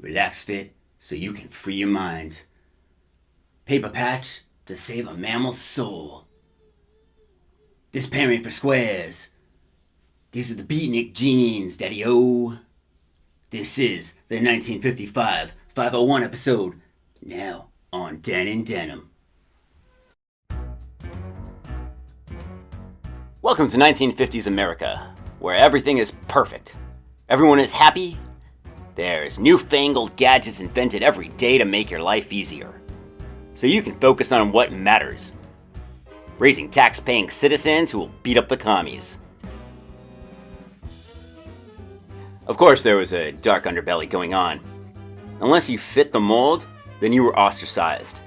Relax Fit so you can free your mind. Paper Patch to save a mammal's soul. This pair ain't for squares. These are the Beatnik Jeans, Daddy-O. This is the 1955 501 episode, now on Den and Denim. Welcome to 1950s America, where everything is perfect. Everyone is happy. There's newfangled gadgets invented every day to make your life easier, so you can focus on what matters. Raising tax-paying citizens who will beat up the commies. Of course, there was a dark underbelly going on. Unless you fit the mold, then you were ostracized.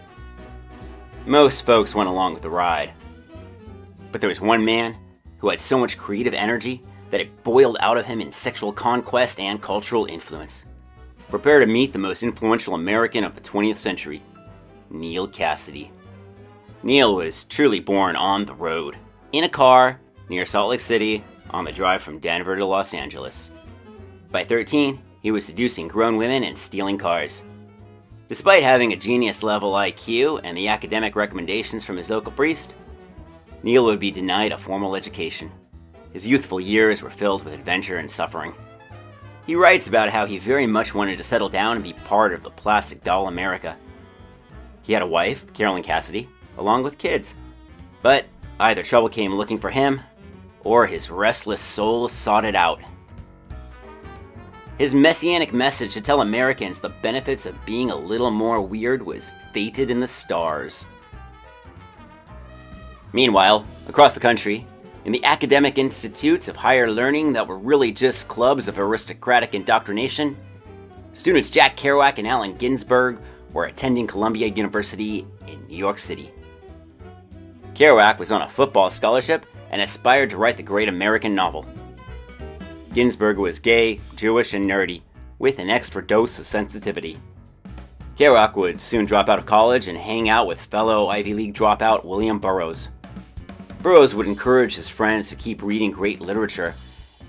Most folks went along with the ride. But there was one man who had so much creative energy that it boiled out of him in sexual conquest and cultural influence. Prepare to meet the most influential American of the 20th century, Neal Cassady. Neal was truly born on the road, in a car near Salt Lake City on the drive from Denver to Los Angeles. By 13, he was seducing grown women and stealing cars. Despite having a genius-level IQ and the academic recommendations from his local priest, Neal would be denied a formal education. His youthful years were filled with adventure and suffering. He writes about how he very much wanted to settle down and be part of the plastic doll America. He had a wife, Carolyn Cassady, along with kids. But either trouble came looking for him, or his restless soul sought it out. His messianic message to tell Americans the benefits of being a little more weird was fated in the stars. Meanwhile, across the country, in the academic institutes of higher learning that were really just clubs of aristocratic indoctrination, students Jack Kerouac and Allen Ginsberg were attending Columbia University in New York City. Kerouac was on a football scholarship and aspired to write the great American novel. Ginsberg was gay, Jewish, and nerdy, with an extra dose of sensitivity. Kerouac would soon drop out of college and hang out with fellow Ivy League dropout William Burroughs. Burroughs would encourage his friends to keep reading great literature,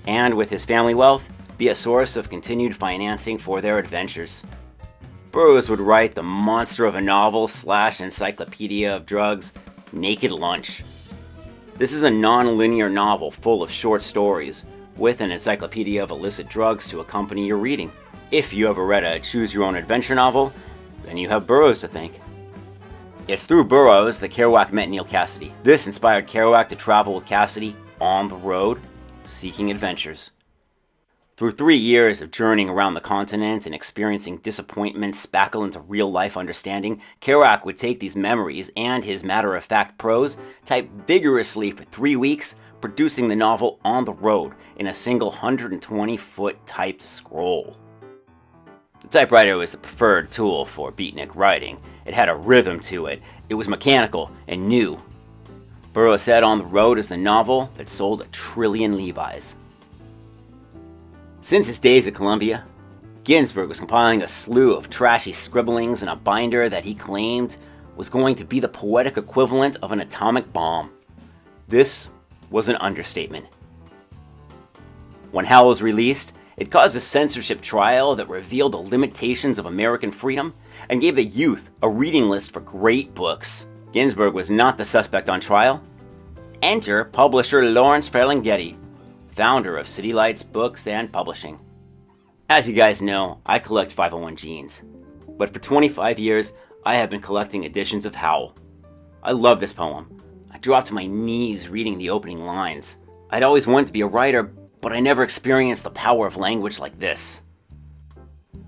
and with his family wealth, be a source of continued financing for their adventures. Burroughs would write the monster of a novel / encyclopedia of drugs, Naked Lunch. This is a non-linear novel full of short stories, with an encyclopedia of illicit drugs to accompany your reading. If you ever read a choose-your-own-adventure novel, then you have Burroughs to thank. It's through Burroughs that Kerouac met Neal Cassady. This inspired Kerouac to travel with Cassady on the road, seeking adventures. Through 3 years of journeying around the continent and experiencing disappointment spackle into real-life understanding, Kerouac would take these memories and his matter-of-fact prose, type vigorously for 3 weeks, producing the novel on the road in a single 120-foot typed scroll. The typewriter was the preferred tool for beatnik writing. It had a rhythm to it. It was mechanical and new. Burroughs said On the Road is the novel that sold 1 trillion Levi's. Since his days at Columbia, Ginsberg was compiling a slew of trashy scribblings in a binder that he claimed was going to be the poetic equivalent of an atomic bomb. This was an understatement. When Howl was released, it caused a censorship trial that revealed the limitations of American freedom and gave the youth a reading list for great books. Ginsberg was not the suspect on trial. Enter publisher Lawrence Ferlinghetti, founder of City Lights Books and Publishing. As you guys know, I collect 501 jeans, but for 25 years, I have been collecting editions of Howl. I love this poem. I dropped to my knees reading the opening lines. I'd always wanted to be a writer, but I never experienced the power of language like this.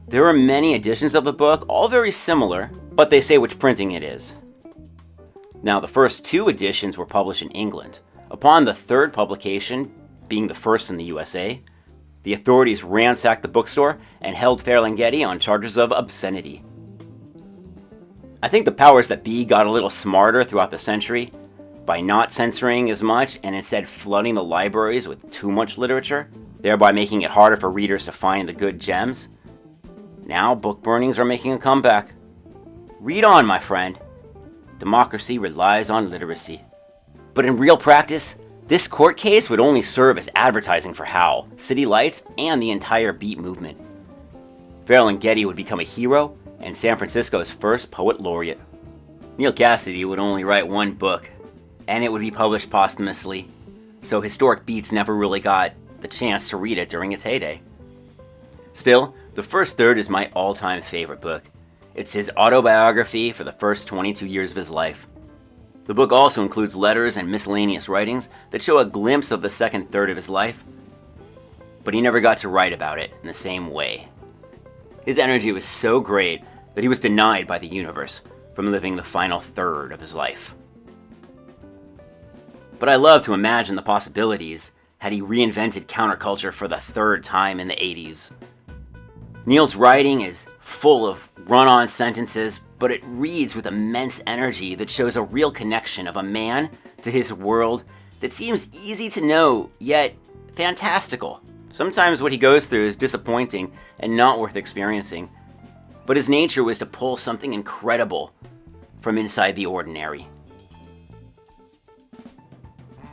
There are many editions of the book, all very similar, but they say which printing it is. Now, the first 2 editions were published in England. Upon the 3rd publication, being the first in the USA, the authorities ransacked the bookstore and held Ferlinghetti on charges of obscenity. I think the powers that be got a little smarter throughout the century by not censoring as much and instead flooding the libraries with too much literature, thereby making it harder for readers to find the good gems. Now book burnings are making a comeback. Read on, my friend. Democracy relies on literacy. But in real practice, this court case would only serve as advertising for Howl, City Lights, and the entire Beat movement. Ferlinghetti would become a hero and San Francisco's first poet laureate. Neal Cassady would only write one book, and it would be published posthumously, so historic beats never really got the chance to read it during its heyday. Still, the first third is my all-time favorite book. It's his autobiography for the first 22 years of his life. The book also includes letters and miscellaneous writings that show a glimpse of the second third of his life, but he never got to write about it in the same way. His energy was so great that he was denied by the universe from living the final third of his life. But I love to imagine the possibilities had he reinvented counterculture for the third time in the 80s. Neal's writing is full of run-on sentences, but it reads with immense energy that shows a real connection of a man to his world that seems easy to know, yet fantastical. Sometimes what he goes through is disappointing and not worth experiencing, but his nature was to pull something incredible from inside the ordinary.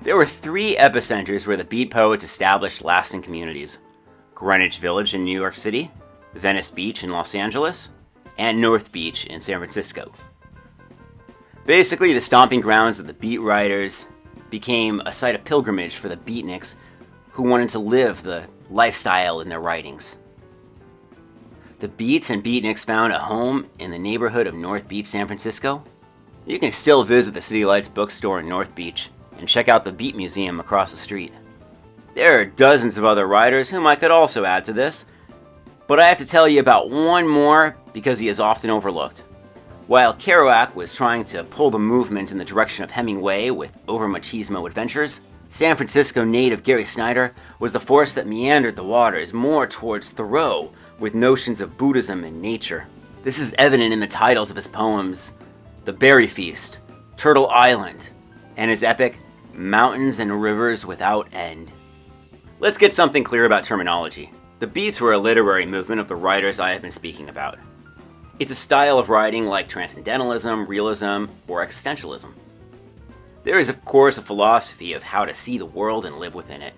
There were 3 epicenters where the Beat poets established lasting communities: Greenwich Village in New York City, Venice Beach in Los Angeles, and North Beach in San Francisco. Basically, the stomping grounds of the Beat writers became a site of pilgrimage for the Beatniks who wanted to live the lifestyle in their writings. The Beats and Beatniks found a home in the neighborhood of North Beach, San Francisco. You can still visit the City Lights bookstore in North Beach and check out the Beat Museum across the street. There are dozens of other writers whom I could also add to this, but I have to tell you about one more because he is often overlooked. While Kerouac was trying to pull the movement in the direction of Hemingway with Over Machismo Adventures, San Francisco native Gary Snyder was the force that meandered the waters more towards Thoreau with notions of Buddhism and nature. This is evident in the titles of his poems, The Berry Feast, Turtle Island, and his epic Mountains and Rivers Without End. Let's get something clear about terminology. The Beats were a literary movement of the writers I have been speaking about. It's a style of writing like transcendentalism, realism, or existentialism. There is, of course, a philosophy of how to see the world and live within it.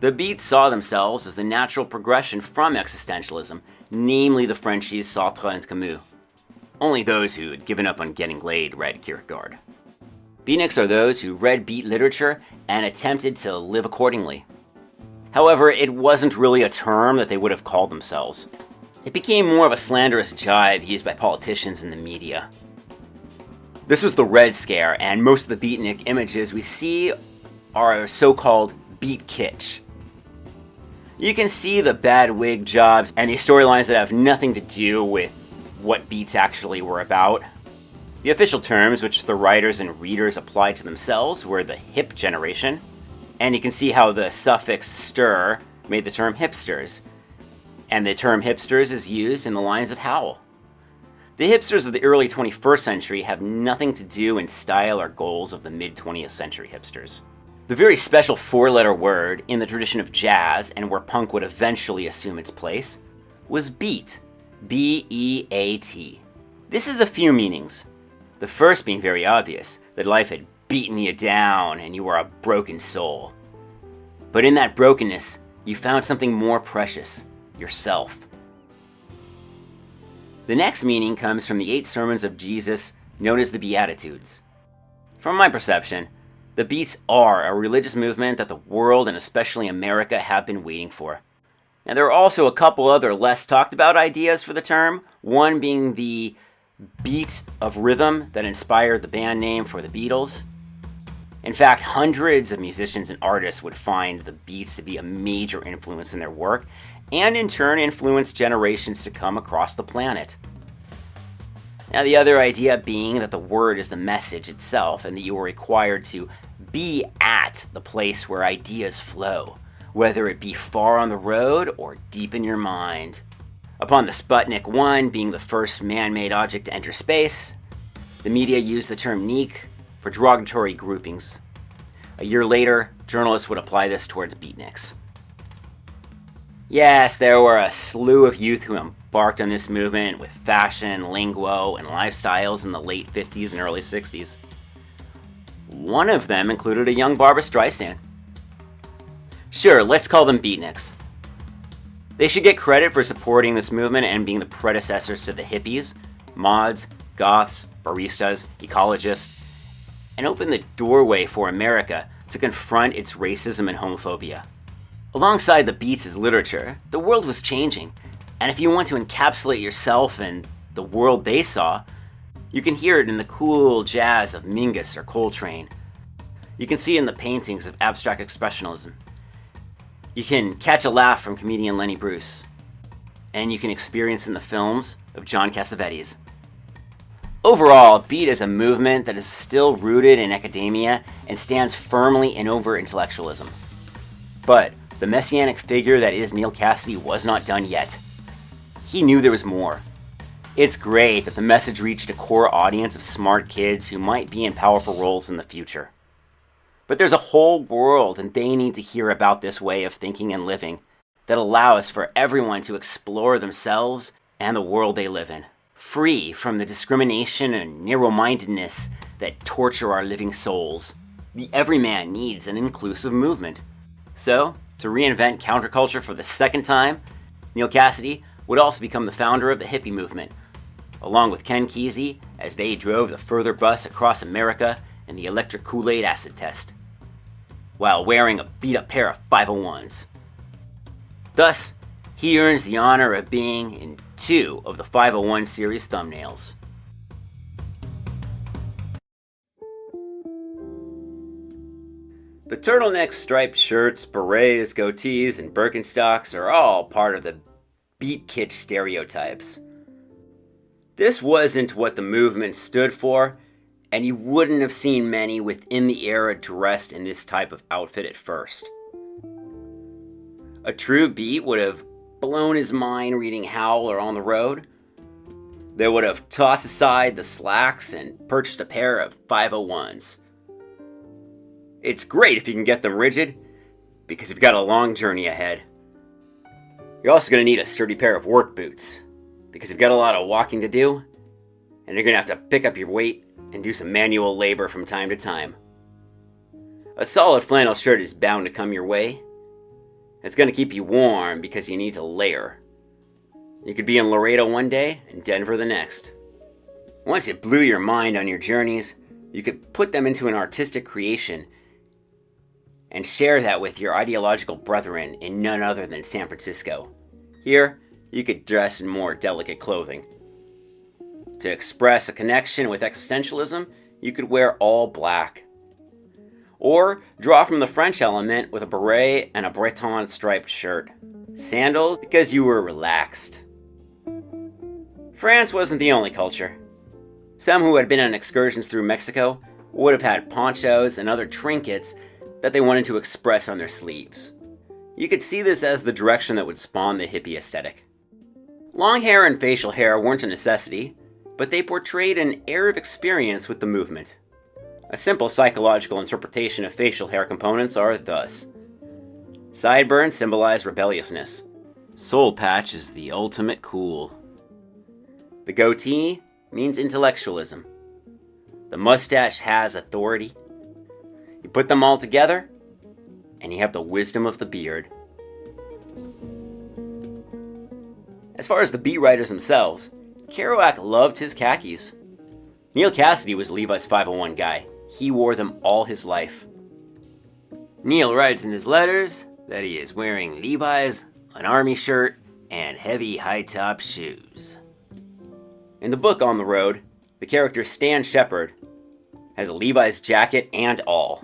The Beats saw themselves as the natural progression from existentialism, namely the Frenchies Sartre and Camus. Only those who had given up on getting laid read Kierkegaard. Beatniks are those who read Beat literature and attempted to live accordingly. However, it wasn't really a term that they would have called themselves. It became more of a slanderous jibe used by politicians and the media. This was the Red Scare, and most of the Beatnik images we see are so-called beat kitsch. You can see the bad wig jobs and the storylines that have nothing to do with what beats actually were about. The official terms which the writers and readers applied to themselves were the hip generation, and you can see how the suffix "stir" made the term hipsters, and the term hipsters is used in the lines of Howl. The hipsters of the early 21st century have nothing to do in style or goals of the mid-20th century hipsters. The very special 4-letter word in the tradition of jazz, and where punk would eventually assume its place, was beat. B-E-A-T. This has a few meanings. The first being very obvious, that life had beaten you down and you were a broken soul. But in that brokenness, you found something more precious, yourself. The next meaning comes from the 8 sermons of Jesus known as the Beatitudes. From my perception, the Beats are a religious movement that the world and especially America have been waiting for. Now, there are also a couple other less talked about ideas for the term, one being the beat of rhythm that inspired the band name for the Beatles. In fact, hundreds of musicians and artists would find the Beats to be a major influence in their work, and in turn influence generations to come across the planet. Now, the other idea being that the word is the message itself, and that you are required to be at the place where ideas flow, whether it be far on the road or deep in your mind. Upon the Sputnik 1 being the first man-made object to enter space, the media used the term neek for derogatory groupings. A year later, journalists would apply this towards Beatniks. Yes, there were a slew of youth who embarked on this movement with fashion, lingo, and lifestyles in the late 50s and early 60s. One of them included a young Barbra Streisand. Sure, let's call them Beatniks. They should get credit for supporting this movement and being the predecessors to the hippies, mods, goths, baristas, ecologists, and open the doorway for America to confront its racism and homophobia. Alongside the Beats' literature, the world was changing, and if you want to encapsulate yourself in the world they saw, you can hear it in the cool jazz of Mingus or Coltrane. You can see it in the paintings of abstract expressionism. You can catch a laugh from comedian Lenny Bruce, and you can experience it in the films of John Cassavetes. Overall, Beat is a movement that is still rooted in academia and stands firmly in over-intellectualism. But the messianic figure that is Neal Cassady was not done yet. He knew there was more. It's great that the message reached a core audience of smart kids who might be in powerful roles in the future. But there's a whole world, and they need to hear about this way of thinking and living that allows for everyone to explore themselves and the world they live in, free from the discrimination and narrow-mindedness that torture our living souls. The everyman needs an inclusive movement. So, to reinvent counterculture for the second time, Neal Cassady would also become the founder of the hippie movement, along with Ken Kesey as they drove the further bus across America in the electric Kool-Aid acid test, while wearing a beat-up pair of 501s. Thus, he earns the honor of being in 2 of the 501 series thumbnails. The turtleneck striped shirts, berets, goatees, and Birkenstocks are all part of the beat kitsch stereotypes. This wasn't what the movement stood for, and you wouldn't have seen many within the era dressed in this type of outfit at first. A true beat would have blown his mind reading Howl or On the Road. They would have tossed aside the slacks and purchased a pair of 501s. It's great if you can get them rigid, because you've got a long journey ahead. You're also going to need a sturdy pair of work boots, because you've got a lot of walking to do, and you're going to have to pick up your weight and do some manual labor from time to time. A solid flannel shirt is bound to come your way. It's going to keep you warm because you need to layer. You could be in Laredo one day and Denver the next. Once it blew your mind on your journeys, you could put them into an artistic creation and share that with your ideological brethren in none other than San Francisco. Here, you could dress in more delicate clothing. To express a connection with existentialism, you could wear all black. Or draw from the French element with a beret and a Breton striped shirt. Sandals because you were relaxed. France wasn't the only culture. Some who had been on excursions through Mexico would have had ponchos and other trinkets that they wanted to express on their sleeves. You could see this as the direction that would spawn the hippie aesthetic. Long hair and facial hair weren't a necessity, but they portrayed an air of experience with the movement. A simple psychological interpretation of facial hair components are thus. Sideburns symbolize rebelliousness. Soul patch is the ultimate cool. The goatee means intellectualism. The mustache has authority. You put them all together, and you have the wisdom of the beard. As far as the beat writers themselves, Kerouac loved his khakis. Neal Cassady was Levi's 501 guy. He wore them all his life. Neal writes in his letters that he is wearing Levi's, an army shirt, and heavy high-top shoes. In the book On the Road, the character Stan Shepard has a Levi's jacket and all.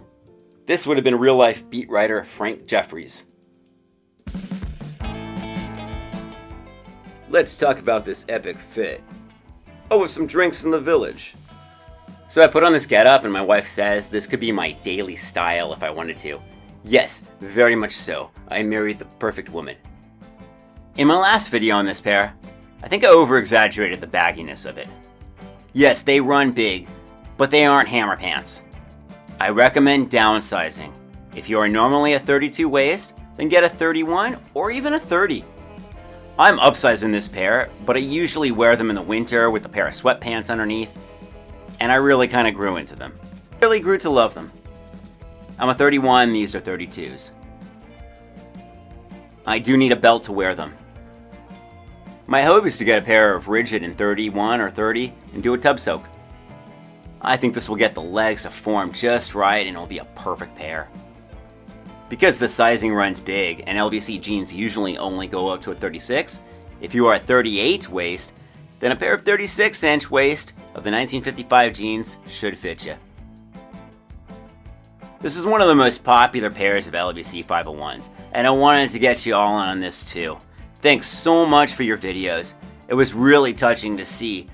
This would have been real-life beat writer Frank Jeffries. Let's talk about this epic fit. Oh, with some drinks in the village. So I put on this getup and my wife says this could be my daily style if I wanted to. Yes, very much so. I married the perfect woman. In my last video on this pair, I think I over-exaggerated the bagginess of it. Yes, they run big, but they aren't hammer pants. I recommend downsizing. If you are normally a 32 waist, then get a 31 or even a 30. I'm upsizing this pair, but I usually wear them in the winter with a pair of sweatpants underneath, and I really kind of grew into them. Really grew to love them. I'm a 31, these are 32s. I do need a belt to wear them. My hope is to get a pair of rigid in 31 or 30 and do a tub soak. I think this will get the legs to form just right and it'll be a perfect pair. Because the sizing runs big and LVC jeans usually only go up to a 36, if you are a 38 waist, then a pair of 36-inch waist of the 1955 jeans should fit you. This is one of the most popular pairs of LVC 501s, and I wanted to get you all on this too. Thanks so much for your videos. It was really touching to see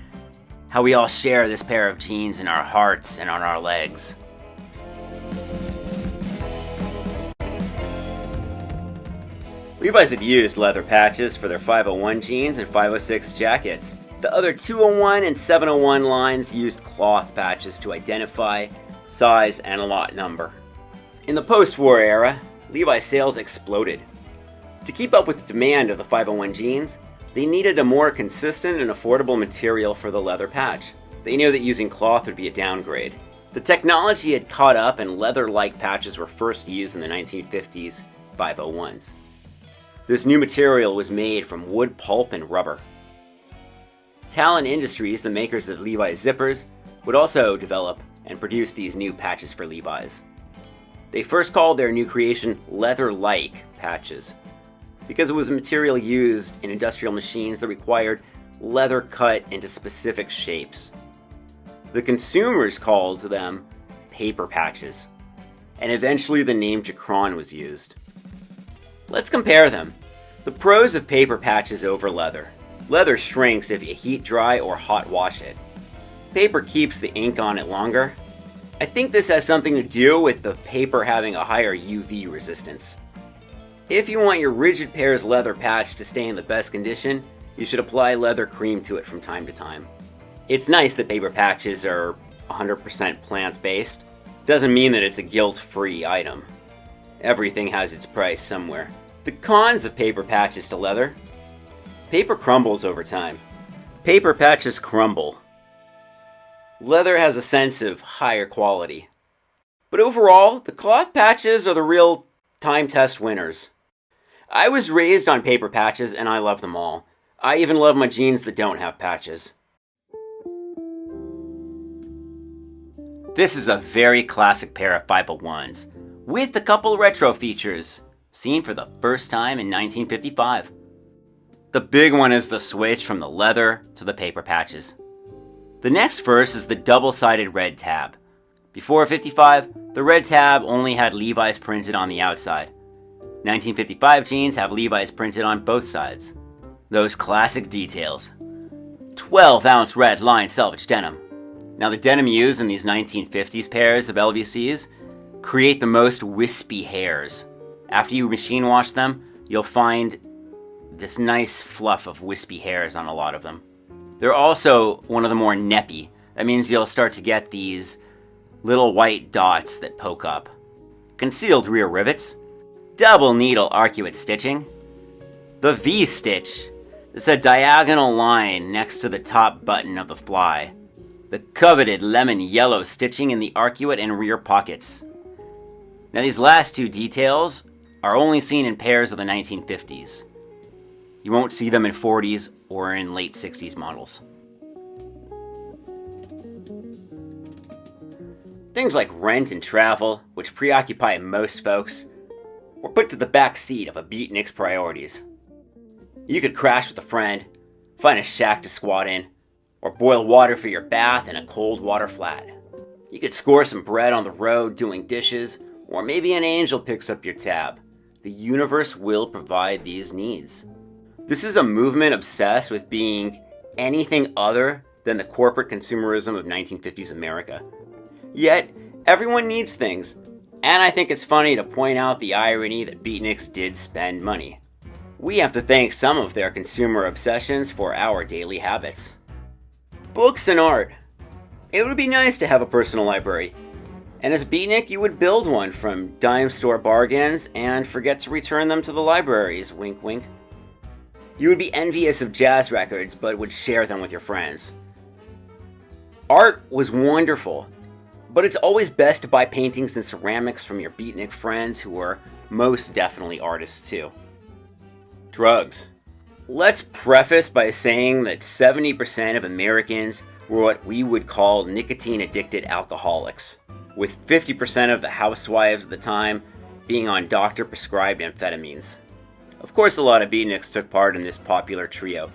how we all share this pair of jeans in our hearts and on our legs. Levi's had used leather patches for their 501 jeans and 506 jackets. The other 201 and 701 lines used cloth patches to identify size and lot number. In the post-war era, Levi's sales exploded. To keep up with the demand of the 501 jeans, they needed a more consistent and affordable material for the leather patch. They knew that using cloth would be a downgrade. The technology had caught up and leather-like patches were first used in the 1950s 501s. This new material was made from wood pulp and rubber. Talon Industries, the makers of Levi's zippers, would also develop and produce these new patches for Levi's. They first called their new creation leather-like patches because it was a material used in industrial machines that required leather cut into specific shapes. The consumers called them paper patches, and eventually the name Jacron was used. Let's compare them. The pros of paper patches over leather. Leather shrinks if you heat dry or hot wash it. Paper keeps the ink on it longer. I think this has something to do with the paper having a higher UV resistance. If you want your rigid pair's leather patch to stay in the best condition, you should apply leather cream to it from time to time. It's nice that paper patches are 100% plant-based. Doesn't mean that it's a guilt-free item. Everything has its price somewhere. The cons of paper patches to leather. Paper crumbles over time. Paper patches crumble. Leather has a sense of higher quality. But overall, the cloth patches are the real time test winners. I was raised on paper patches and I love them all. I even love my jeans that don't have patches. This is a very classic pair of 501s, with a couple retro features, seen for the first time in 1955. The big one is the switch from the leather to the paper patches. The next first is the double-sided red tab. Before 55, the red tab only had Levi's printed on the outside. 1955 jeans have Levi's printed on both sides. Those classic details. 12-ounce red line selvage denim. Now the denim used in these 1950s pairs of LVCs create the most wispy hairs. After you machine wash them, you'll find this nice fluff of wispy hairs on a lot of them. They're also one of the more neppy. That means you'll start to get these little white dots that poke up. Concealed rear rivets. Double needle arcuate stitching. The V-stitch is a diagonal line next to the top button of the fly. The coveted lemon yellow stitching in the arcuate and rear pockets. Now these last two details are only seen in pairs of the 1950s. You won't see them in 40s or in late 60s models. Things like rent and travel, which preoccupy most folks, were put to the back seat of a Beatnik's priorities. You could crash with a friend, find a shack to squat in, or boil water for your bath in a cold water flat. You could score some bread on the road doing dishes, or maybe an angel picks up your tab. The universe will provide these needs. This is a movement obsessed with being anything other than the corporate consumerism of 1950s America. Yet, everyone needs things, and I think it's funny to point out the irony that Beatniks did spend money. We have to thank some of their consumer obsessions for our daily habits. Books and art. It would be nice to have a personal library. And as a Beatnik, you would build one from dime store bargains and forget to return them to the libraries, wink wink. You would be envious of jazz records, but would share them with your friends. Art was wonderful, but it's always best to buy paintings and ceramics from your Beatnik friends who are most definitely artists too. Drugs. Let's preface by saying that 70% of Americans were what we would call nicotine-addicted alcoholics, with 50% of the housewives at the time being on doctor-prescribed amphetamines. Of course, a lot of Beatniks took part in this popular trio.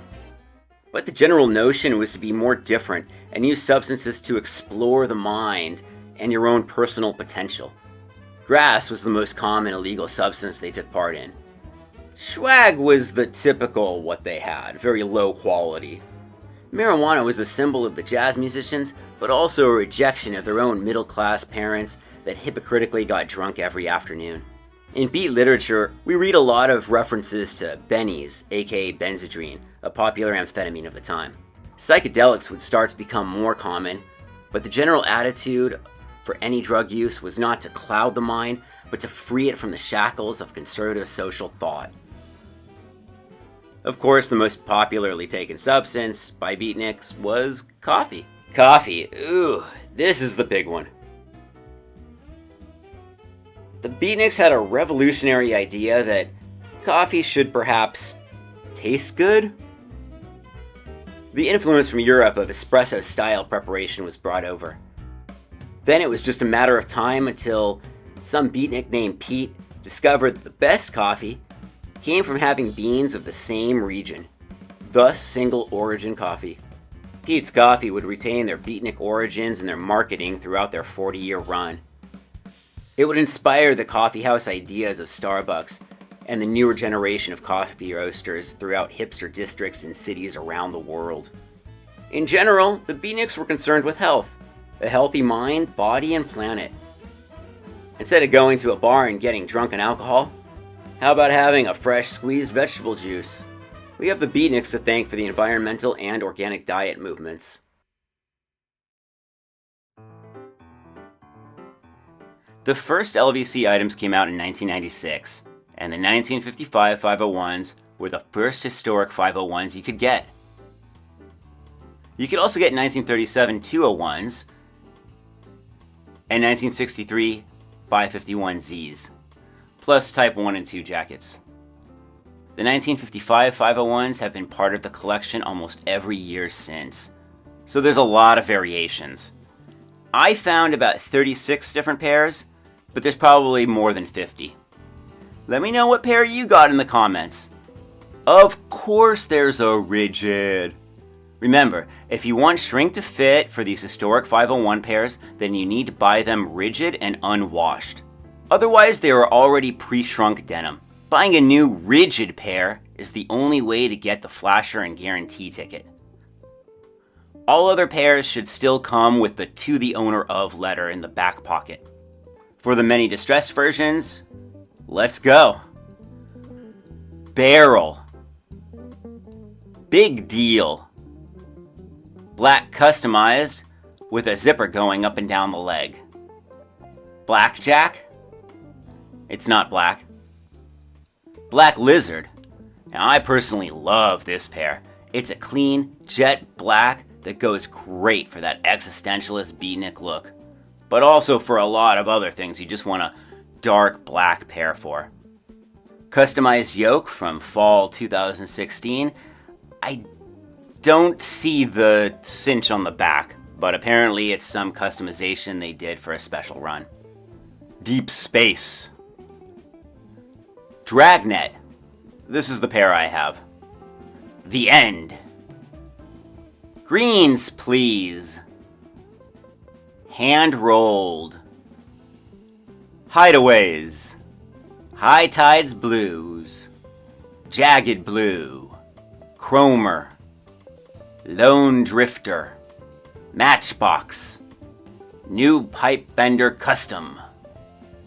But the general notion was to be more different and use substances to explore the mind and your own personal potential. Grass was the most common illegal substance they took part in. Swag was the typical what they had, very low quality. Marijuana was a symbol of the jazz musicians, but also a rejection of their own middle-class parents that hypocritically got drunk every afternoon. In beat literature, we read a lot of references to bennies, aka Benzedrine, a popular amphetamine of the time. Psychedelics would start to become more common, but the general attitude for any drug use was not to cloud the mind, but to free it from the shackles of conservative social thought. Of course, the most popularly taken substance by Beatniks was coffee. Coffee, ooh, this is the big one. The Beatniks had a revolutionary idea that coffee should perhaps taste good. The influence from Europe of espresso-style preparation was brought over. Then it was just a matter of time until some beatnik named Pete discovered that the best coffee came from having beans of the same region, thus single origin coffee. Pete's Coffee would retain their beatnik origins in their marketing throughout their 40-year run. It would inspire the coffeehouse ideas of Starbucks and the newer generation of coffee roasters throughout hipster districts in cities around the world. In general, the Beatniks were concerned with health, a healthy mind, body, and planet. Instead of going to a bar and getting drunk on alcohol, how about having a fresh squeezed vegetable juice? We have the Beatniks to thank for the environmental and organic diet movements. The first LVC items came out in 1996, and the 1955 501s were the first historic 501s you could get. You could also get 1937 201s and 1963 551Zs, plus Type 1 and 2 jackets. The 1955 501s have been part of the collection almost every year since, so there's a lot of variations. I found about 36 different pairs, but there's probably more than 50. Let me know what pair you got in the comments. Of course there's a rigid. Remember, if you want shrink to fit for these historic 501 pairs, then you need to buy them rigid and unwashed. Otherwise, they are already pre-shrunk denim. Buying a new rigid pair is the only way to get the flasher and guarantee ticket. All other pairs should still come with the "to the owner of" letter in the back pocket. For the many distressed versions, let's go. Barrel. Big deal. Black customized with a zipper going up and down the leg. Blackjack. It's not black. Black Lizard. Now, I personally love this pair. It's a clean, jet black that goes great for that existentialist beatnik look, but also for a lot of other things you just want a dark black pair for. Customized yoke from fall 2016. I don't see the cinch on the back, but apparently it's some customization they did for a special run. Deep Space. Dragnet. This is the pair I have. The End. Greens, please. Hand rolled. Hideaways. High Tides Blues. Jagged Blue. Chromer. Lone Drifter. Matchbox. New Pipe Bender Custom.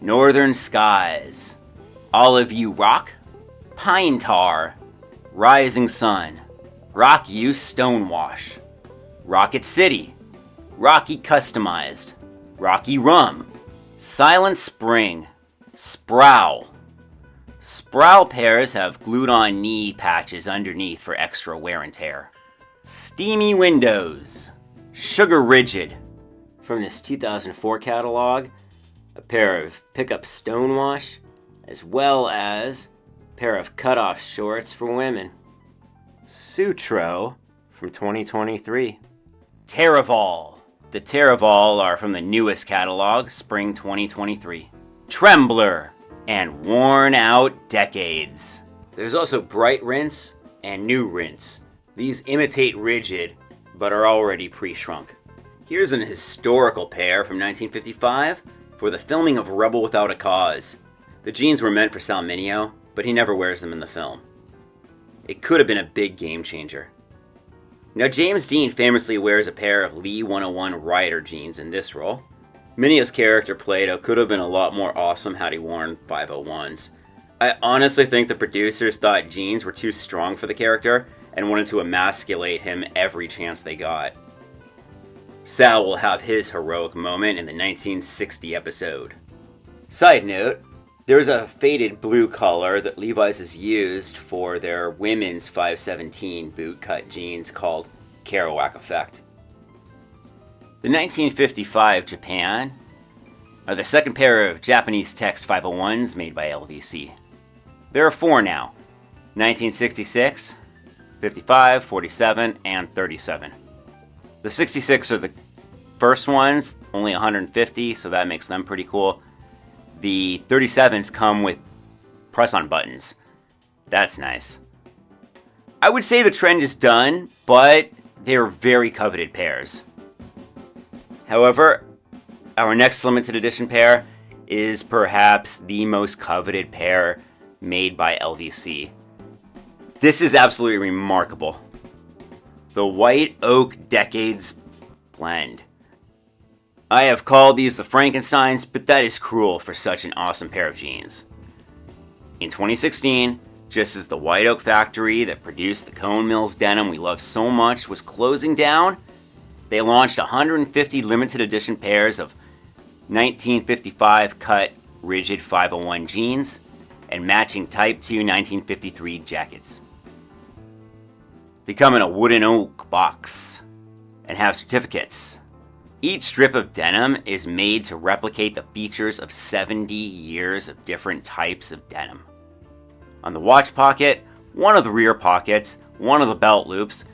Northern Skies. All of You Rock. Pine Tar. Rising Sun. Rock You Stonewash. Rocket City. Rocky Customized. Rocky Rum. Silent Spring. Sproul. Sproul pairs have glued on knee patches underneath for extra wear and tear. Steamy Windows. Sugar Rigid. From this 2004 catalog, a pair of pickup Stonewash, as well as a pair of cutoff shorts for women. Sutro from 2023. Terraval. The Terraval are from the newest catalog, Spring 2023. Trembler and Worn Out Decades. There's also Bright Rinse and New Rinse. These imitate rigid, but are already pre-shrunk. Here's an historical pair from 1955 for the filming of Rebel Without a Cause. The jeans were meant for Sal Mineo, but he never wears them in the film. It could have been a big game changer. Now, James Dean famously wears a pair of Lee 101 Rider jeans in this role. Mineo's character Plato could have been a lot more awesome had he worn 501s. I honestly think the producers thought jeans were too strong for the character and wanted to emasculate him every chance they got. Sal will have his heroic moment in the 1960 episode. Side note, there's a faded blue color that Levi's has used for their women's 517 bootcut jeans called Kerouac Effect. The 1955 Japan are the second pair of Japanese text 501s made by LVC. There are four now: 1966, 55, 47, and 37. The 66 are the first ones, only 150, so that makes them pretty cool. The 37s come with press-on buttons. That's nice. I would say the trend is done, but they're very coveted pairs. However, our next limited edition pair is perhaps the most coveted pair made by LVC. This is absolutely remarkable. The White Oak Decades Blend. I have called these the Frankensteins, but that is cruel for such an awesome pair of jeans. In 2016, just as the White Oak factory that produced the Cone Mills denim we love so much was closing down, they launched 150 limited edition pairs of 1955 cut rigid 501 jeans and matching Type 2 1953 jackets. They come in a wooden oak box and have certificates. Each strip of denim is made to replicate the features of 70 years of different types of denim. On the watch pocket, one of the rear pockets, one of the belt loops,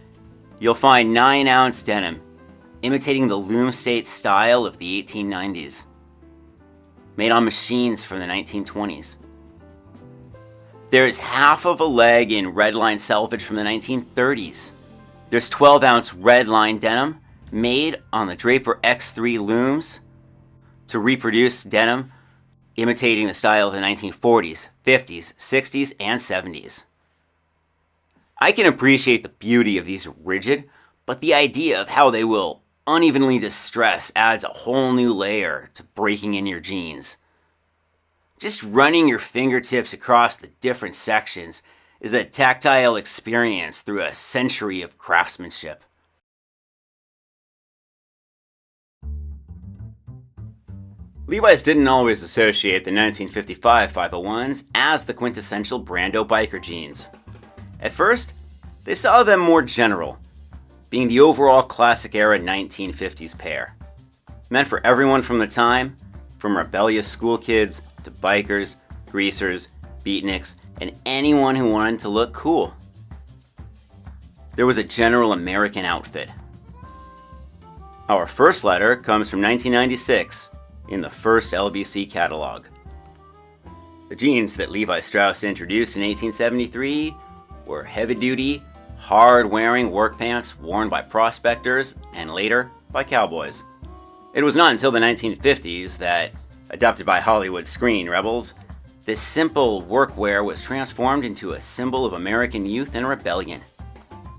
you'll find 9-ounce denim, imitating the loom state style of the 1890s. Made on machines from the 1920s. There is half of a leg in redline selvage from the 1930s. There's 12-ounce redline denim made on the Draper X3 looms to reproduce denim imitating the style of the 1940s, 50s, 60s, and 70s. I can appreciate the beauty of these rigid, but the idea of how they will unevenly distress adds a whole new layer to breaking in your jeans. Just running your fingertips across the different sections is a tactile experience through a century of craftsmanship. Levi's didn't always associate the 1955 501s as the quintessential Brando biker jeans. At first, they saw them more general, being the overall classic era 1950s pair. Meant for everyone from the time, from rebellious school kids to bikers, greasers, beatniks, and anyone who wanted to look cool. There was a general American outfit. Our first letter comes from 1996 in the first LVC catalog. The jeans that Levi Strauss introduced in 1873 were heavy-duty, hard-wearing work pants worn by prospectors and later by cowboys. It was not until the 1950s that, adopted by Hollywood screen rebels, this simple workwear was transformed into a symbol of American youth and rebellion.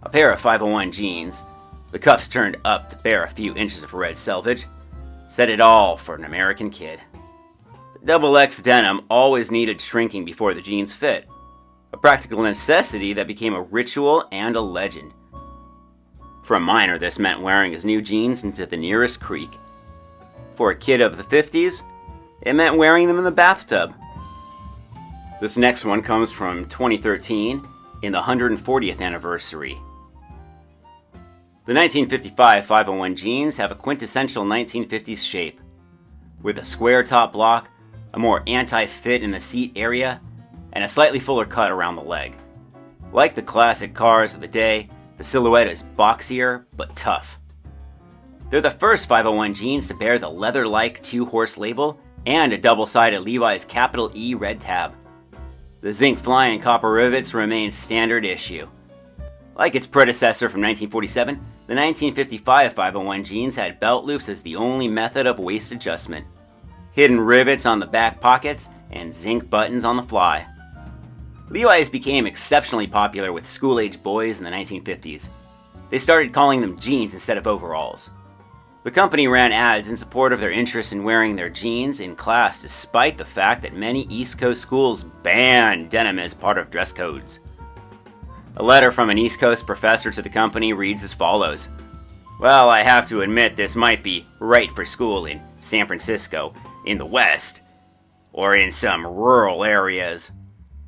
A pair of 501 jeans, the cuffs turned up to bear a few inches of red selvage, said it all for an American kid. The XX denim always needed shrinking before the jeans fit, a practical necessity that became a ritual and a legend. For a miner, this meant wearing his new jeans into the nearest creek. For a kid of the 50s, it meant wearing them in the bathtub. This next one comes from 2013 in the 140th anniversary. The 1955 501 jeans have a quintessential 1950s shape, with a square top block, a more anti-fit in the seat area, and a slightly fuller cut around the leg. Like the classic cars of the day, the silhouette is boxier but tough. They're the first 501 jeans to bear the leather-like 2-horse label and a double-sided Levi's capital E red tab. The zinc flying copper rivets remain standard issue. Like its predecessor from 1947, the 1955 501 jeans had belt loops as the only method of waist adjustment, hidden rivets on the back pockets, and zinc buttons on the fly. Levi's became exceptionally popular with school-age boys in the 1950s. They started calling them jeans instead of overalls. The company ran ads in support of their interest in wearing their jeans in class, despite the fact that many East Coast schools banned denim as part of dress codes. A letter from an East Coast professor to the company reads as follows. "Well, I have to admit this might be right for school in San Francisco, in the West, or in some rural areas.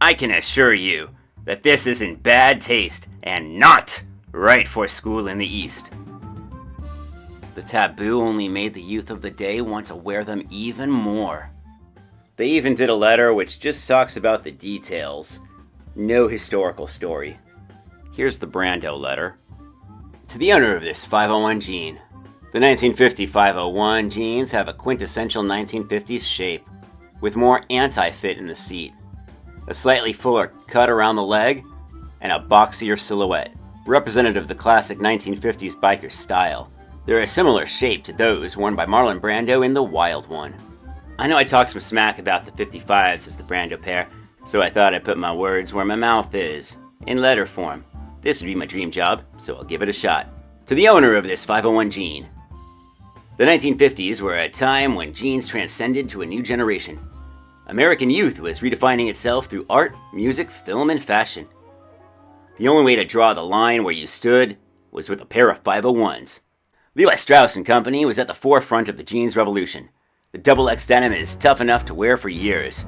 I can assure you that this is in bad taste and not right for school in the East." The taboo only made the youth of the day want to wear them even more. They even did a letter which just talks about the details. No historical story. Here's the Brando letter. To the owner of this 501 jean. The 1950 501 jeans have a quintessential 1950s shape, with more anti-fit in the seat, a slightly fuller cut around the leg, and a boxier silhouette, representative of the classic 1950s biker style. They're a similar shape to those worn by Marlon Brando in The Wild One. I know I talked some smack about the 55s as the Brando pair, so I thought I'd put my words where my mouth is, in letter form. This would be my dream job, so I'll give it a shot. To the owner of this 501 jean. The 1950s were a time when jeans transcended to a new generation. American youth was redefining itself through art, music, film, and fashion. The only way to draw the line where you stood was with a pair of 501s. Levi Strauss & Company was at the forefront of the jeans revolution. The XX denim is tough enough to wear for years.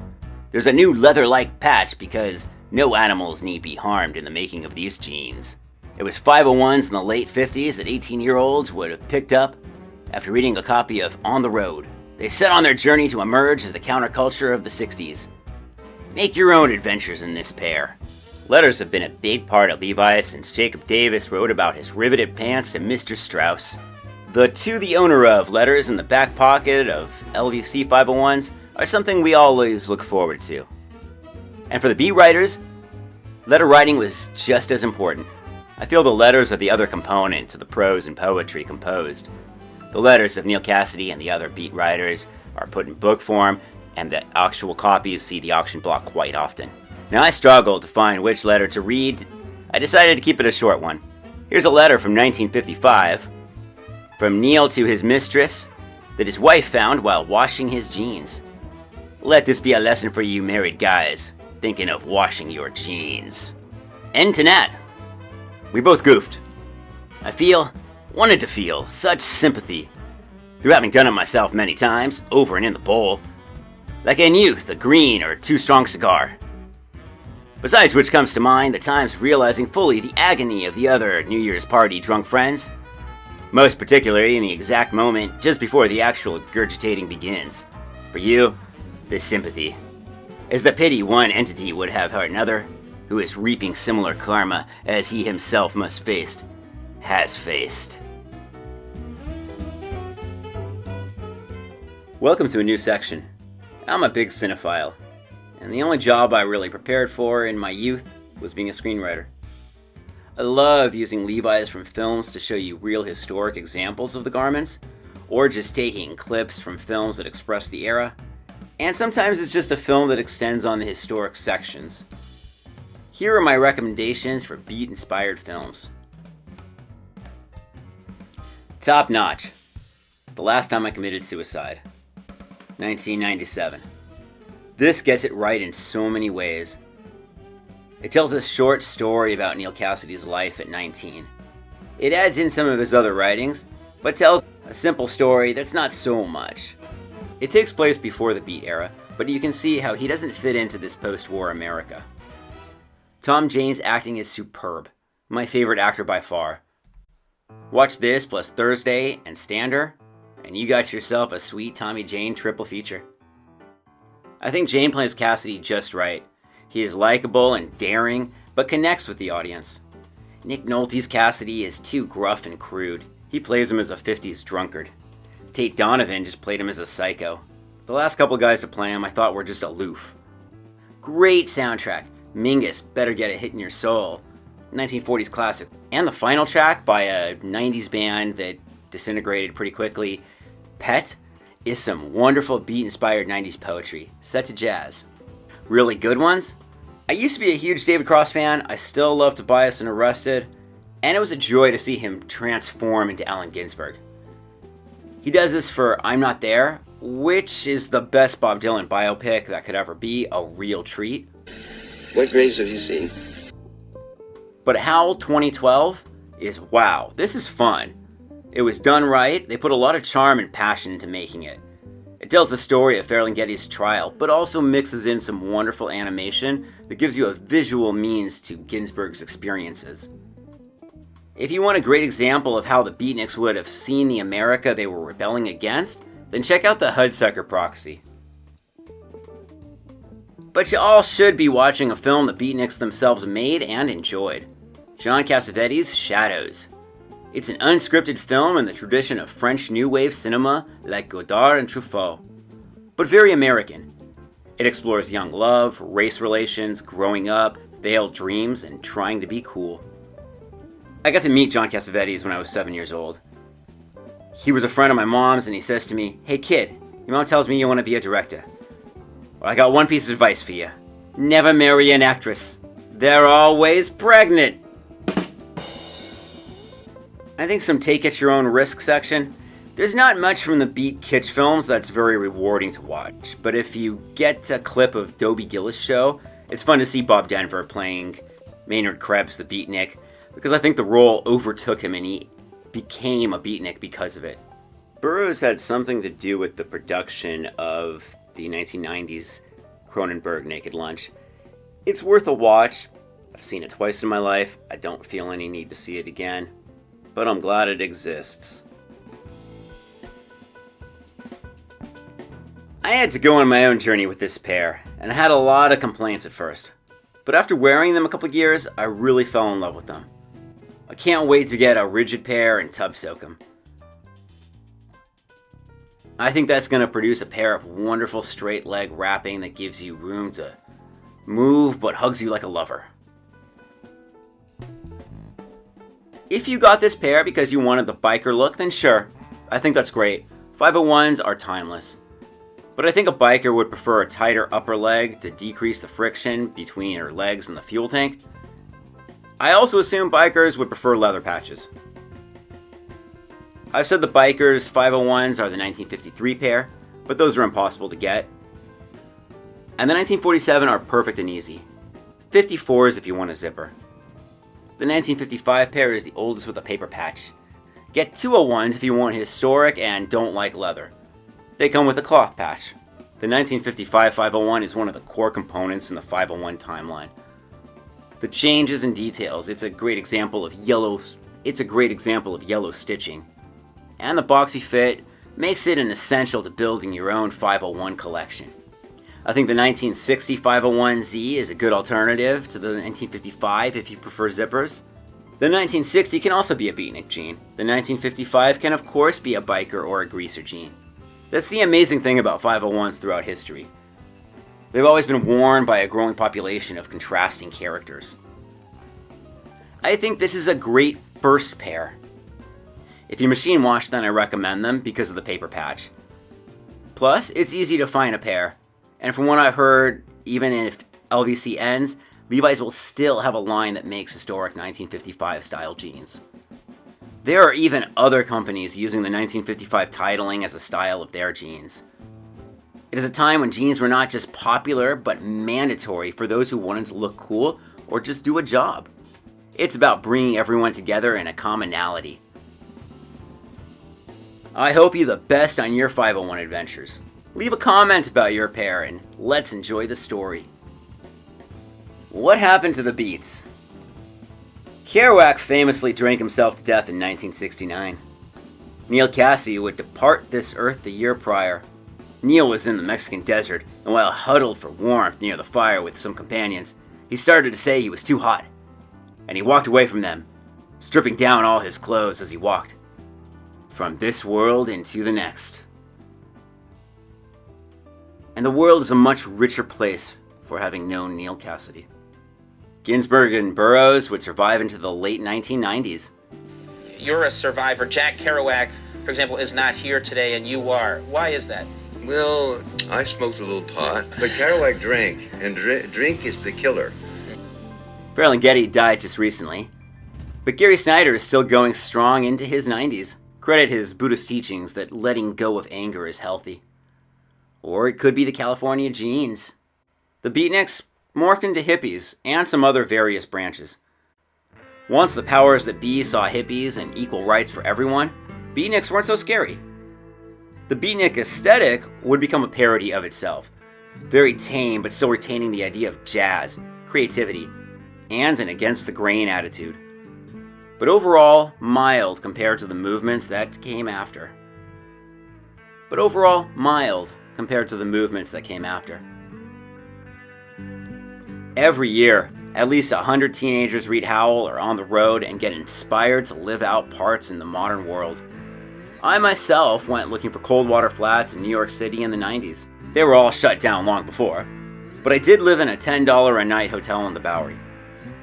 There's a new leather-like patch because no animals need be harmed in the making of these jeans. It was 501s in the late 50s that 18-year-olds would have picked up after reading a copy of On the Road. They set on their journey to emerge as the counterculture of the 60s. Make your own adventures in this pair. Letters have been a big part of Levi since Jacob Davis wrote about his riveted pants to Mr. Strauss. The "to the owner of" letters in the back pocket of LVC 501s are something we always look forward to. And for the beat writers, letter writing was just as important. I feel the letters are the other component to the prose and poetry composed. The letters of Neal Cassady and the other beat writers are put in book form, and the actual copies see the auction block quite often. Now I struggled to find which letter to read. I decided to keep it a short one. Here's a letter from 1955. From Neal to his mistress, that his wife found while washing his jeans. Let this be a lesson for you married guys thinking of washing your jeans. And to Nat. We both goofed. I wanted to feel such sympathy through having done it myself many times, over and in the bowl, like in youth, a green or too strong cigar. Besides which comes to mind the times realizing fully the agony of the other New Year's party drunk friends, most particularly in the exact moment just before the actual gurgitating begins. For you, this sympathy is the pity one entity would have hurt another who is reaping similar karma as he himself has faced. Welcome to a new section. I'm a big cinephile, and the only job I really prepared for in my youth was being a screenwriter. I love using Levi's from films to show you real historic examples of the garments, or just taking clips from films that express the era, and sometimes it's just a film that extends on the historic sections. Here are my recommendations for beat-inspired films. Top Notch. The Last Time I Committed Suicide. 1997. This gets it right in so many ways. It tells a short story about Neal Cassady's life at 19. It adds in some of his other writings, but tells a simple story that's not so much. It takes place before the Beat era, but you can see how he doesn't fit into this post-war America. Tom Jane's acting is superb. My favorite actor by far. Watch this plus Thursday and Stander, and you got yourself a sweet Tommy Jane triple feature. I think Jane plays Cassady just right. He is likable and daring, but connects with the audience. Nick Nolte's Cassidy is too gruff and crude. He plays him as a 50s drunkard. Tate Donovan just played him as a psycho. The last couple guys to play him I thought were just aloof. Great soundtrack. Mingus, Better Get It Hit in Your Soul. 1940s classic. And the final track by a 90s band that disintegrated pretty quickly, Pet, is some wonderful beat-inspired 90s poetry, set to jazz. Really good ones? I used to be a huge David Cross fan. I still love Tobias and Arrested, and it was a joy to see him transform into Allen Ginsberg. He does this for I'm Not There, which is the best Bob Dylan biopic that could ever be, a real treat. What graves have you seen? But Howl 2012 is wow, this is fun. It was done right, they put a lot of charm and passion into making it. It tells the story of Ferlinghetti's trial, but also mixes in some wonderful animation that gives you a visual means to Ginsberg's experiences. If you want a great example of how the Beatniks would have seen the America they were rebelling against, then check out the Hudsucker Proxy. But you all should be watching a film the Beatniks themselves made and enjoyed. John Cassavetes' Shadows. It's an unscripted film in the tradition of French New Wave cinema like Godard and Truffaut, but very American. It explores young love, race relations, growing up, veiled dreams, and trying to be cool. I got to meet John Cassavetes when I was 7 years old. He was a friend of my mom's and he says to me, "Hey kid, your mom tells me you want to be a director. Well, I got one piece of advice for you. Never marry an actress. They're always pregnant." I think some take at your own risk section. There's not much from the beat kitsch films that's very rewarding to watch, but if you get a clip of Dobie Gillis' show, it's fun to see Bob Denver playing Maynard Krebs, the beatnik, because I think the role overtook him and he became a beatnik because of it. Burroughs had something to do with the production of the 1990s Cronenberg Naked Lunch. It's worth a watch. I've seen it twice in my life. I don't feel any need to see it again, but I'm glad it exists. I had to go on my own journey with this pair, and I had a lot of complaints at first. But after wearing them a couple of years, I really fell in love with them. I can't wait to get a rigid pair and tub soak them. I think that's going to produce a pair of wonderful straight leg wrapping that gives you room to move but hugs you like a lover. If you got this pair because you wanted the biker look, then sure, I think that's great. 501s are timeless. But I think a biker would prefer a tighter upper leg to decrease the friction between her legs and the fuel tank. I also assume bikers would prefer leather patches. I've said the bikers' 501s are the 1953 pair, but those are impossible to get. And the 1947 are perfect and easy. 54s if you want a zipper. The 1955 pair is the oldest with a paper patch. Get 201s if you want historic and don't like leather. They come with a cloth patch. The 1955 501 is one of the core components in the 501 timeline. The changes and details, it's a great example of yellow stitching. And the boxy fit makes it an essential to building your own 501 collection. I think the 1960 501Z is a good alternative to the 1955 if you prefer zippers. The 1960 can also be a beatnik jean. The 1955 can of course be a biker or a greaser jean. That's the amazing thing about 501s throughout history. They've always been worn by a growing population of contrasting characters. I think this is a great first pair. If you machine wash, then I recommend them because of the paper patch. Plus, it's easy to find a pair. And from what I've heard, even if LVC ends, Levi's will still have a line that makes historic 1955 style jeans. There are even other companies using the 1955 titling as a style of their jeans. It is a time when jeans were not just popular, but mandatory for those who wanted to look cool or just do a job. It's about bringing everyone together in a commonality. I hope you the best on your 501 adventures. Leave a comment about your pair and let's enjoy the story. What happened to the Beats? Kerouac famously drank himself to death in 1969. Neil Cassidy would depart this earth the year prior. Neil was in the Mexican desert, and while huddled for warmth near the fire with some companions, He started to say he was too hot, and he walked away from them, stripping down all his clothes as he walked, from this world into the next. And the world is a much richer place for having known Neal Cassady. Ginsberg and Burroughs would survive into the late 1990s. You're a survivor. Jack Kerouac, for example, is not here today, and you are. Why is that? Well, I smoked a little pot, but Kerouac drank, and drink is the killer. Fairleigh Getty died just recently, but Gary Snyder is still going strong into his 90s. Credit his Buddhist teachings that letting go of anger is healthy. Or it could be the California Jeans. The Beatniks morphed into hippies and some other various branches. Once the powers that be saw hippies and equal rights for everyone, Beatniks weren't so scary. The Beatnik aesthetic would become a parody of itself, very tame but still retaining the idea of jazz, creativity, and an against-the-grain attitude. But overall, mild compared to the movements that came after. Every year, at least 100 teenagers read Howl or On the Road and get inspired to live out parts in the modern world. I myself went looking for cold water flats in New York City in the 90s. They were all shut down long before, but I did live in a $10 a night hotel in the Bowery.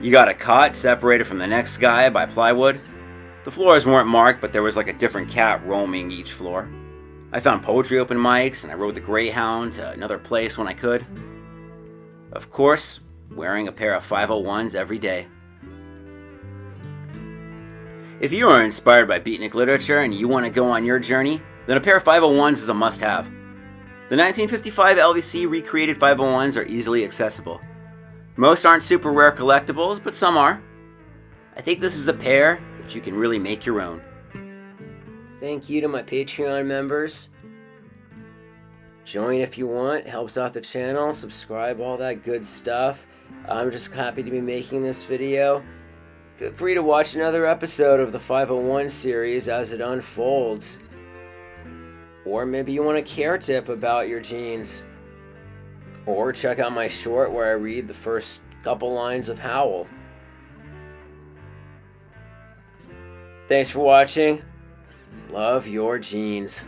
You got a cot separated from the next guy by plywood. The floors weren't marked, but there was like a different cat roaming each floor. I found poetry open mics, and I rode the Greyhound to another place when I could. Of course, wearing a pair of 501s every day. If you are inspired by Beatnik literature and you want to go on your journey, then a pair of 501s is a must-have. The 1955 LVC recreated 501s are easily accessible. Most aren't super rare collectibles, but some are. I think this is a pair that you can really make your own. Thank you to my Patreon members. Join if you want, helps out the channel, subscribe, all that good stuff. I'm just happy to be making this video. Feel free to watch another episode of the 501 series as it unfolds. Or maybe you want a care tip about your jeans. Or check out my short where I read the first couple lines of Howl. Thanks for watching. Love your jeans.